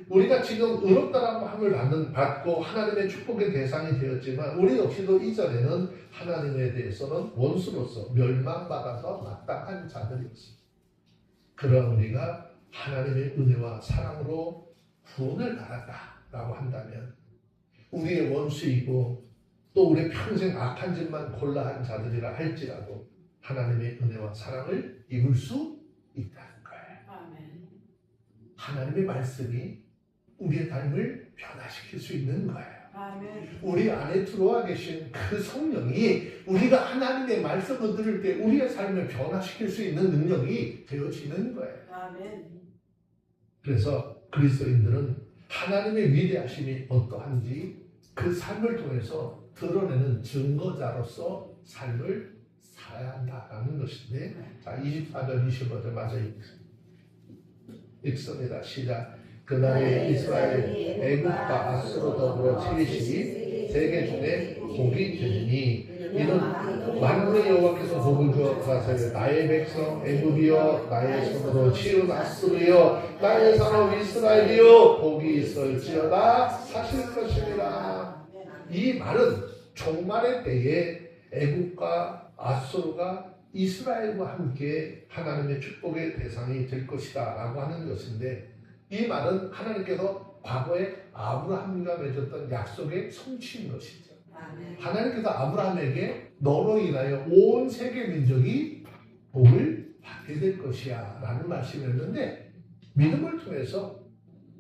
우리가 지금 의롭다라고 함을 받고 하나님의 축복의 대상이 되었지만 우리 역시도 이전에는 하나님에 대해서는 원수로서 멸망받아서 마땅한 자들이었습니다. 그러한 우리가 하나님의 은혜와 사랑으로 구원을 받았다라고 한다면 우리의 원수이고 또 우리 평생 악한 짓만 골라 한 자들이라 할지라도 하나님의 은혜와 사랑을 입을 수 있다는 거예요. 하나님의 말씀이 우리의 삶을 변화시킬 수 있는 거예요. 우리 안에 들어와 계신 그 성령이 우리가 하나님의 말씀을 들을 때 우리의 삶을 변화시킬 수 있는 능력이 되어지는 거예요. 그래서 그리스도인들은 하나님의 위대하심이 어떠한지 그 삶을 통해서 드러내는 증거자로서 삶을 살아야 한다는 것인데, 자 24절 25절 맞아요. 읽습니다. 시작. 그날에 이스라엘이 애굽과 아수르 더불어 칠시 세계 중에 복이 되리니 이는 만군의 여호와께서 복을 주어 가사되 나의 백성 애굽이여 나의 손으로 치운 아수르여 나의 산업 이스라엘이여 복이 있을지어다 하실 것이니라. 이 말은 종말의 때에 애굽과 아수르가 이스라엘과 함께 하나님의 축복의 대상이 될 것이다 라고 하는 것인데, 이 말은 하나님께서 과거에 아브라함과 맺었던 약속의 성취인 것이죠. 하나님께서 아브라함에게 너로 인하여 온 세계 민족이 복을 받게 될 것이야 라는 말씀이었는데, 믿음을 통해서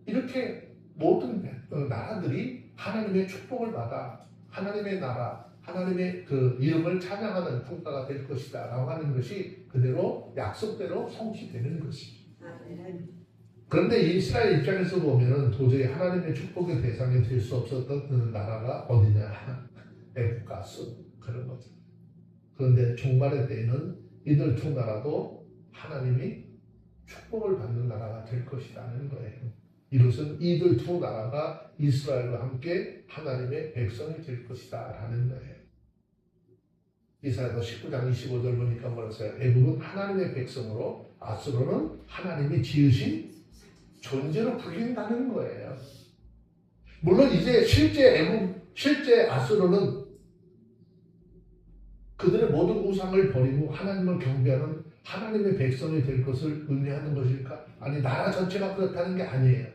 이렇게 모든 나라들이 하나님의 축복을 받아 하나님의 나라, 하나님의 그 이름을 찬양하는 국가가 될 것이다 라고 하는 것이 그대로 약속대로 성취되는 것이죠. 그런데 이스라엘 입장에서 보면 도저히 하나님의 축복의 대상이 될 수 없었던 그 나라가 어디냐? 애국과 아수르 그런 거죠. 그런데 종말의 때에는 이들 두 나라도 하나님이 축복을 받는 나라가 될 것이라는 거예요. 이것은 이들 두 나라가 이스라엘과 함께 하나님의 백성이 될 것이다 라는 거예요. 이사야서 19장 25절 보니까 뭐라 써요? 애국은 하나님의 백성으로 아수르는 하나님이 지으신 존재로 불린다는 거예요. 물론 이제 실제 아수르는 그들의 모든 우상을 버리고 하나님을 경배하는 하나님의 백성이 될 것을 의미하는 것일까? 아니, 나라 전체가 그렇다는 게 아니에요.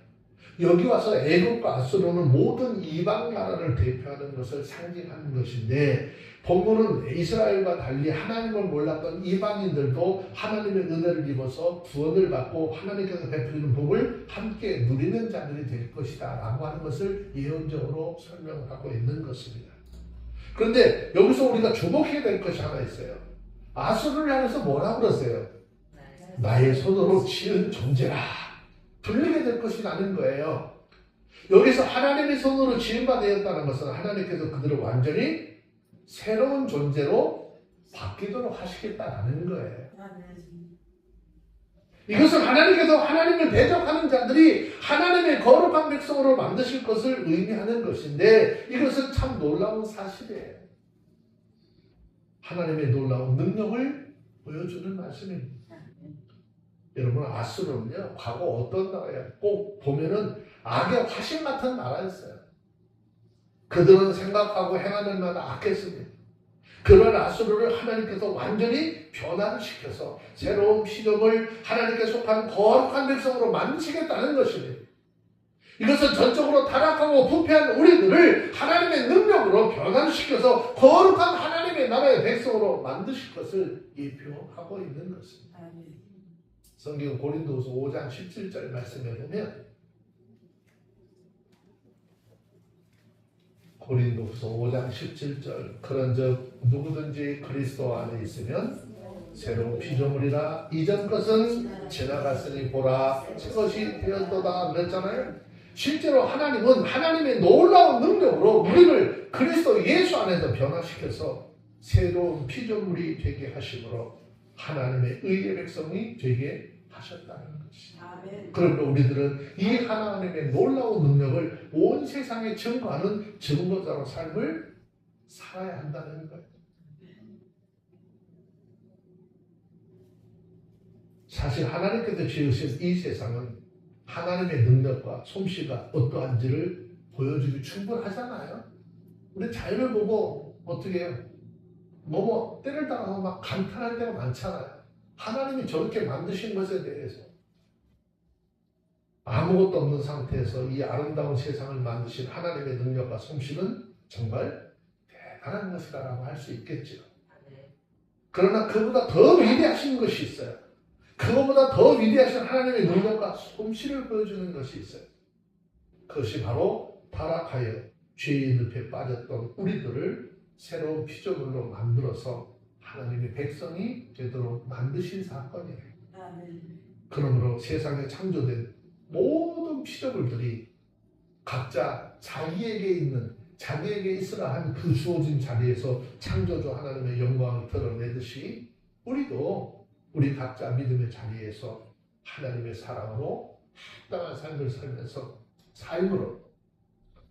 여기 와서 애굽과 아수르는 모든 이방 나라를 대표하는 것을 상징하는 것인데, 본문은 이스라엘과 달리 하나님을 몰랐던 이방인들도 하나님의 은혜를 입어서 구원을 받고 하나님께서 베푸시는 복을 함께 누리는 자들이 될 것이다 라고 하는 것을 예언적으로 설명하고 있는 것입니다. 그런데 여기서 우리가 주목해야 될 것이 하나 있어요. 아수르를 향해서 뭐라고 그러세요? 나의 손으로 지은 존재라. 불리게 될 것이라는 거예요. 여기서 하나님의 손으로 지은 바 되었다는 것은 하나님께서 그들을 완전히 새로운 존재로 바뀌도록 하시겠다는 거예요. 이것은 하나님께서 하나님을 대적하는 자들이 하나님의 거룩한 백성으로 만드실 것을 의미하는 것인데, 이것은 참 놀라운 사실이에요. 하나님의 놀라운 능력을 보여주는 말씀입니다. 여러분, 아수르는요, 과거 어떤 나라예요? 꼭 보면은 악의 화신 같은 나라였어요. 그들은 생각하고 행하는 마다 악했습니다. 그런 아수르를 하나님께서 완전히 변화를 시켜서 새로운 피조물, 하나님께 속한 거룩한 백성으로 만드시겠다는 것입니다. 이것은 전적으로 타락하고 부패한 우리들을 하나님의 능력으로 변화시켜서 거룩한 하나님의 나라의 백성으로 만드실 것을 예표하고 있는 것입니다. 성경 고린도후서 5장 17절 말씀에 보면, 고린도후서 5장 17절, 그런즉 누구든지 그리스도 안에 있으면 새로운 피조물이라, 이전 것은 지나갔으니 보라 새 것이 되었도다 그랬잖아요. 실제로 하나님은 하나님의 놀라운 능력으로 우리를 그리스도 예수 안에서 변화시켜서 새로운 피조물이 되게 하심으로 하나님의 의의 백성이 되게 하셨다는 것입니다. 그러므로 우리들은 이 하나님의 놀라운 능력을 온 세상에 증거하는 증거자로 삶을 살아야 한다는 거예요. 사실 하나님께서 지으신 이 세상은 하나님의 능력과 솜씨가 어떠한지를 보여주기 충분하잖아요. 우리 자연을 보고 어떻게 해요? 너무 때를 따라서 막 감탄할 때가 많잖아요. 하나님이 저렇게 만드신 것에 대해서. 아무것도 없는 상태에서 이 아름다운 세상을 만드신 하나님의 능력과 솜씨는 정말 대단한 것이라고 할 수 있겠죠. 그러나 그보다 더 위대하신 것이 있어요. 그것보다 더 위대하신 하나님의 능력과 솜씨를 보여주는 것이 있어요. 그것이 바로 타락하여 죄의 늪에 빠졌던 우리들을 새로운 피조물로 만들어서 하나님의 백성이 되도록 만드신 사건이에요. 그러므로 세상에 창조된 모든 피조물들이 각자 자기에게 있으라 한 그 주어진 자리에서 창조주 하나님의 영광을 드러내듯이, 우리도 우리 각자 믿음의 자리에서 하나님의 사랑으로 합당한 삶을 살면서 삶으로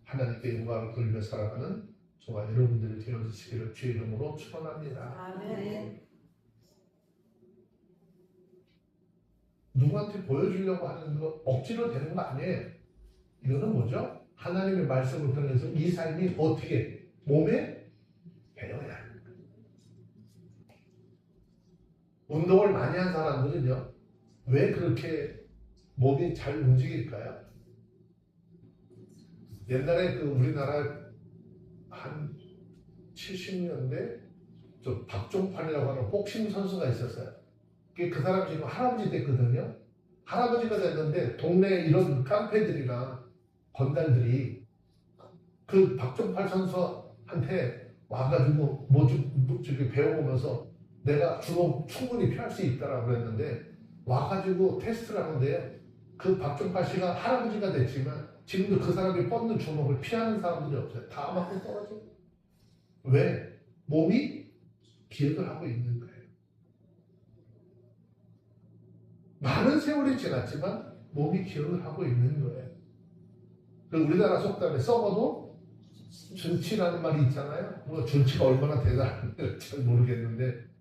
하나님께 영광을 돌리며 살아가는 저와 여러분들이 되어주시기를 주의 이름으로 축원합니다. 아멘. 누구한테 보여주려고 하는 거 억지로 되는 거 아니에요. 이거는 뭐죠? 하나님의 말씀을 통해서 이 삶이 어떻게 몸에 배어야 합니다. 운동을 많이 한 사람들은요, 왜 그렇게 몸이 잘 움직일까요? 옛날에 그 우리나라 한 70년대 저 박종판이라고 하는 복싱 선수가 있었어요. 그 사람 지금 할아버지 됐거든요. 할아버지가 됐는데 동네 이런 깡패들이나 건달들이 그 박종팔 선수한테 와가지고 저기 배워보면서 내가 주먹 충분히 피할 수 있다라고 그랬는데, 와가지고 테스트를 하는데요, 그 박종팔 씨가 할아버지가 됐지만 지금도 그 사람이 뻗는 주먹을 피하는 사람들이 없어요. 다 맞고 떨어져. 왜? 몸이 기억을 하고 있는 거예요. 많은 세월이 지났지만 몸이 기억을 하고 있는 거예요. 우리나라 속담에 썩어도 준치라는 말이 있잖아요. 뭐 준치가 얼마나 대단한지 잘 모르겠는데,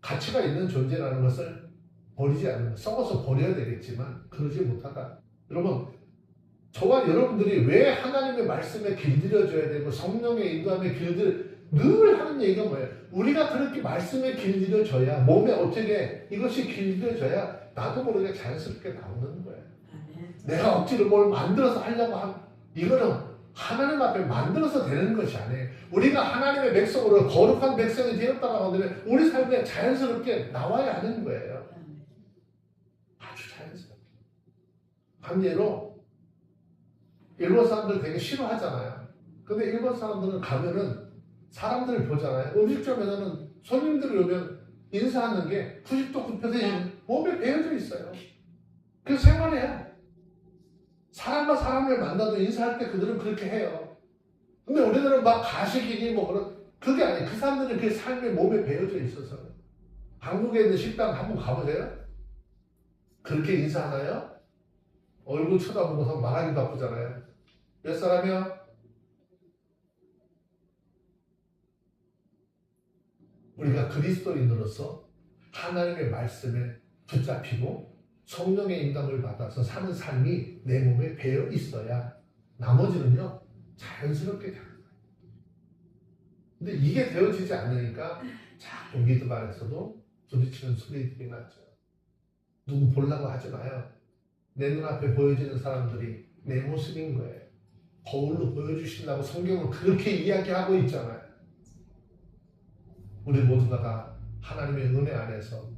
가치가 있는 존재라는 것을 버리지 않는 것. 썩어서 버려야 되겠지만 그러지 못하다. 여러분, 저와 여러분들이 왜 하나님의 말씀에 길들여져야 되고 성령의 인도함에 늘 하는 얘기가 뭐예요? 우리가 그렇게 말씀에 길들여져야 몸에 어떻게 이것이 길들여져야 나도 모르게 자연스럽게 나오는 거예요. 내가 억지로 뭘 만들어서 하려고 이거는 하나님 앞에 만들어서 되는 것이 아니에요. 우리가 하나님의 백성으로 거룩한 백성이 되었다고 하면 우리 삶에 자연스럽게 나와야 하는 거예요. 아주 자연스럽게. 한 예로 일본 사람들 되게 싫어하잖아요. 근데 일본 사람들은 가면은 사람들을 보잖아요. 음식점에서는 손님들이 오면 인사하는 게 90도 9% 몸에 배어져 있어요. 그래서 생활해요. 사람과 사람을 만나도 인사할 때 그들은 그렇게 해요. 근데 우리들은 막 가식이니 뭐 그게 아니에요. 그 사람들은 그 삶의 몸에 배어져 있어서. 한국에 있는 식당 한번 가보세요. 그렇게 인사하나요? 얼굴 쳐다보고서 말하기 바쁘잖아요. 몇 사람이요? 우리가 그리스도인으로서 하나님의 말씀에 붙잡히고 성령의 인감을 받아서 사는 삶이 내 몸에 배어 있어야 나머지는요 자연스럽게 되는 거예요. 근데 이게 되어지지 않으니까 자꾸 믿음 안에서도 부딪히는 소리들이 나죠. 누구 보려고 하지 마요. 내 눈앞에 보여지는 사람들이 내 모습인 거예요. 거울로 보여주신다고 성경은 그렇게 이야기하고 있잖아요. 우리 모두가 다 하나님의 은혜 안에서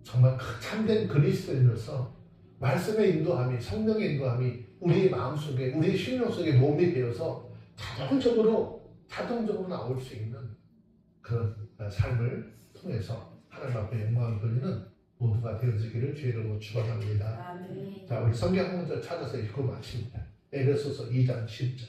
정말 참된 그리스도인으로서 말씀의 인도함이 성령의 인도함이 우리의 마음속에 우리의 심령 속에 몸이 되어서 자동적으로 나올 수 있는 그런 삶을 통해서 하나님 앞에 영광을 돌리는 모두가 되어지기를 주의 이름으로 축원합니다. 자, 우리 성경 한 문절 찾아서 읽고 마칩니다. 에베소서 2장 10절.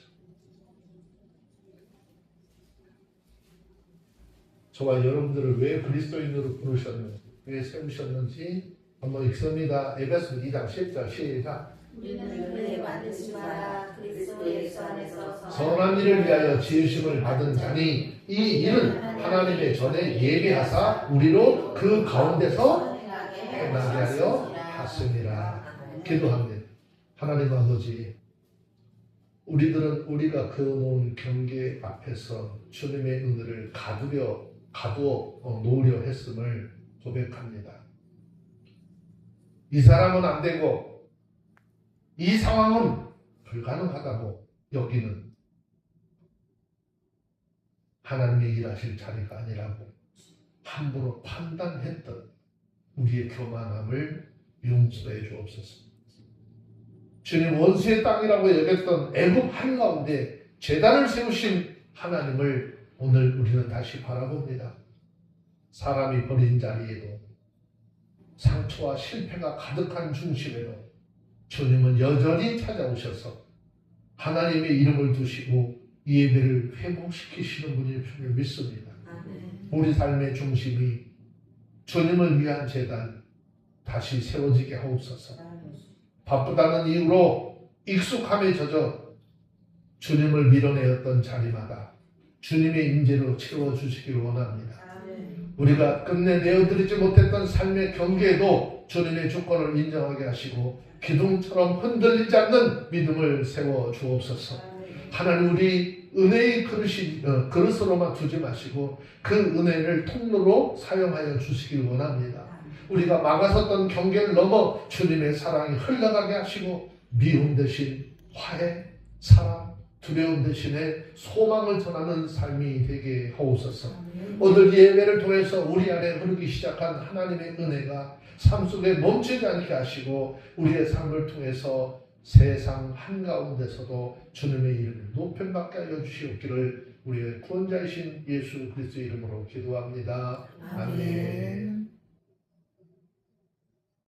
저와 여러분들을 왜 그리스도인으로 부르셨는지, 왜 세우셨는지 한번 읽습니다. 에베소 2장 10절 시작. 우리는 은혜에 만드신 바 그리스도 예수 안에서 선한 일을 위하여 지으심을 받은 자니 이 일은 하나님의 전에 예비하사 우리로 그 가운데서 행하게 하려 하심이라. 기도합니다. 하나님 아버지, 우리가 그어놓은 경계 앞에서 주님의 은혜를 가두어 놓으려 했음을 고백합니다. 이 사람은 안 되고 이 상황은 불가능하다고 여기는 하나님의 일하실 자리가 아니라고 함부로 판단했던 우리의 교만함을 용서해 주옵소서. 주님, 원수의 땅이라고 여겼던 애굽 한가운데 제단을 세우신 하나님을 오늘 우리는 다시 바라봅니다. 사람이 버린 자리에도 상처와 실패가 가득한 중심에도 주님은 여전히 찾아오셔서 하나님의 이름을 두시고 예배를 회복시키시는 분일 줄 믿습니다. 우리 삶의 중심이 주님을 위한 제단 다시 세워지게 하옵소서. 바쁘다는 이유로 익숙함에 젖어 주님을 밀어내었던 자리마다 주님의 임재로 채워주시기를 원합니다. 우리가 끝내 내어드리지 못했던 삶의 경계에도 주님의 주권을 인정하게 하시고 기둥처럼 흔들리지 않는 믿음을 세워 주옵소서. 하나님, 우리 은혜의 그릇으로만 두지 마시고 그 은혜를 통로로 사용하여 주시길 원합니다. 우리가 막아섰던 경계를 넘어 주님의 사랑이 흘러가게 하시고 미움 대신 화해, 사랑, 두려움 대신에 소망을 전하는 삶이 되게 하옵소서. 오늘 예배를 통해서 우리 안에 흐르기 시작한 하나님의 은혜가 삶 속에 멈추지 않게 하시고 우리의 삶을 통해서 세상 한가운데서도 주님의 이름을 높임받게 하여 주시옵기를 우리의 구원자이신 예수 그리스도의 이름으로 기도합니다. 아멘.